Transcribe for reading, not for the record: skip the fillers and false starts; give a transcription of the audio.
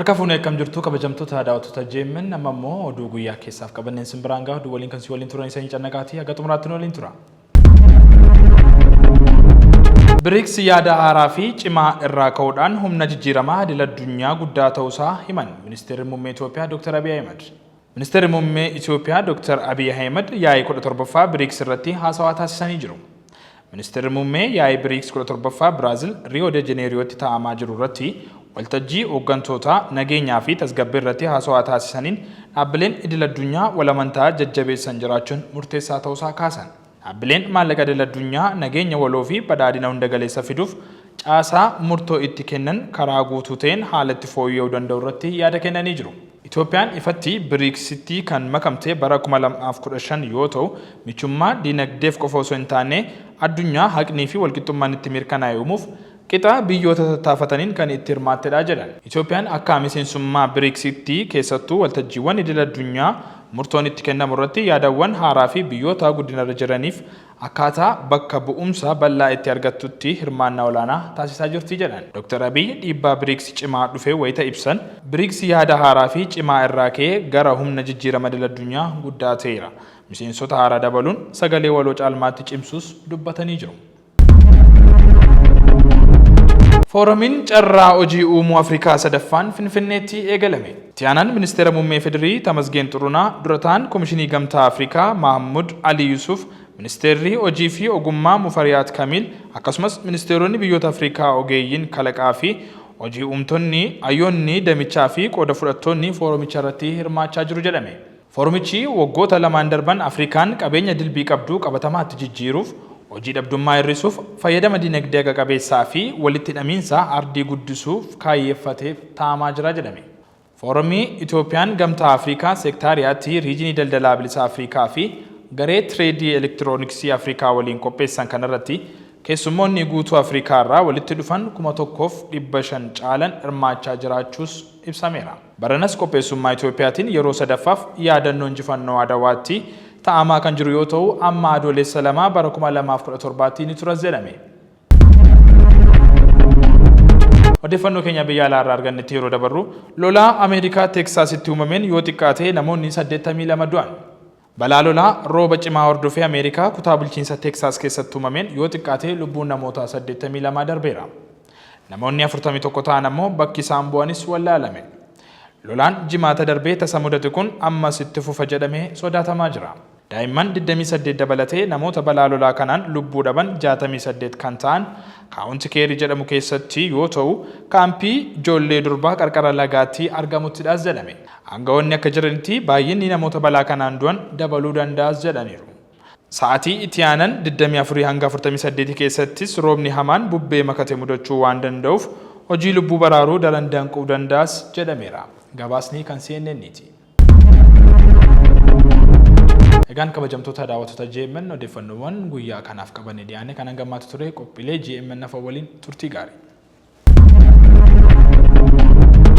Akka fuunee akkam jirtu kabajamtoota daawwattoota jeemmen amma immoo oduu guyyaa keessaaf qabanneen simbiraan gahu oduu waliin kan si waliin turan isanii cannaqaatii haga xumuraatti waliin tura. BRICS yaada haaraa fi cimaa irraa ka'uudhaan humna jijjiiramaa idil addunyaa guddaa ta'uusaa himan Ministeerri Muummee Itoophiyaa Dr. Abiy Ahmed. Ministeerri Muummee Itoophiyaa Dr. Abiy Ahmed yaa'ii 17ffaa BRICS irratti haasawaa taasisanii jiru. Ministeerri Muummee yaa'ii BRICS 17ffaa Biraazil Rio de Janeirootti taa'amaa jiru irratti waltajjii hooggantoota nageenyaa fi tasgabbii irratti haasawaa taasisaniin dhaabbileen idil addunyaa walamantaa jajjabeessan jiraachuun murteessaa ta'uusaa kaasan. Dhaabbileen maallaqa idil addunyaa nageenya waloo fi badhaadhina hunda galeessa fiduuf caasaa murtoo itti kennan karaa guutuu ta'een haalatti fooyya'uu danda'u irratti yaada kennanii jiru. Itoophiyaan ifatti BRICSitti kan makamte bara 2015 yoo ta'u, michummaa diinagdeef qofa osoo hin taane addunyaa haqnii fi walqixxummaan itti mirkanaa'e uumuuf qixa biyyoota tattaafataniin kan itti hirmaattedha jedhan. Itoophiyaan akka miseensummaa BRICSitti keessattuu waltajjiiwwan idil addunyaa murtoon itti kennamu irratti yaadawwan haaraa fi biyyoota guddinarra jiraniif akkaataa bakka bu'umsa bal'aa itti argattutti hirmaannaa olaanaa taasisaa jirti jedhan. Dr. Abiy dhiibbaa BRICS cimaa dhufee wayita ibsan BRICS yaada haaraa fi cimaa irraa ka'ee gara humna jijjiirama idil addunyaa guddaa ta'eera. Miseensota haaraa dabaluun sagalee waloo caalmaatti cimsuus dubbatanii jiru. Foorumiin carraa hojii uumuu Afrikaa sadaffaan Finfinneetti eegalame. Itti aanaan Ministeera Muummee Federaalaa Tamasgeen Xurunaa, durataan Komishinii Gamtaa Afrikaa Mahammud Ali Yusuf, Ministeerri Hojii fi Ogummaa Mufariyaat Kamil, akkasumas ministeeronni biyyoota Afrikaa ogeeyyiin kalaqaa fi hojii uumtonni, hayyoonni damichaa fi qooda fudhattoonni foorumicha irratti hirmaachaa jiru jedhame. Foorumichi waggoota lamaan darban Afrikaan qabeenya dilbii qabdu qabatamaatti jijjiiruuf, hojii dhabdummaa hir'isuuf, fayyadama dinagdee haqa qabeessaa fi walitti hidhamiinsa ardii guddisuuf kaayyeeffatee taa'amaa jira jedhame. Foorumii Itoophiyaan Gamtaa Afrikaa Seektaariyaatti Riijinii Daldalaa Bilisa Afrikaa fi Garee Tireedii Elektirooniksii Afrikaa waliin qopheessan kanarratti keessummoonni guutuu Afrikaa irraa walitti dhufan 1,500 caalan hirmaachaa jiraachuus ibsameera. Baranas qopheessummaa Itoophiyaatiin yeroo sadaffaaf yaadannoo injifannoo Adawaatti ta'amaa kan jiru yoo ta'u, amma adoolessa 2 bara 2017 ni turas jedhame. Odeeffannoo keenya biyya alaa irraa argannetti yeroo dabarru lolaa Ameerikaa Teeksaasitti uumameen yoo xiqqaate namoonni 82 du'an. Balaa lolaa rooba cimaa hordofee Ameerikaa kutaa bulchiinsa Teeksaas keessatti uumameen yoo xiqqaate lubbuun namoota 82 darbeera. Namoonni 41 ta'an ammoo bakki isaan bu'anis wallaalame. Lolaan jimaata darbee tasa mudate kun ammas itti fufa jedhamee sodaatamaa jira. Daa'imman 28 dabalatee namoota balaa lolaa kanaan lubbuu dhaban 68 kan ta'an kaawunti keerii jedhamu keessatti yoo ta'u, kaampii ijoollee durbaa qarqara lagaatti argamuttidhaas jedhame. Aangawoonni akka jiranitti baay'inni namoota balaa kanaan du'an dabaluu danda'as jedhaniiru. Sa'aatii itti aanan 24 hanga 48 keessattis roobni hamaan bubbee makate mudachuu waan danda'uuf hojii lubbuu baraaruu daran danquu danda'as jedhameera. Gabaasni kan CNN'ti. Egaan kabajamtoota daawwattoota GMN odeeffannoowwan guyyaa kanaaf qabannee dhiyaanne kan hangammaatti ture qophiilee GMN nafa waliin turtii gaarii.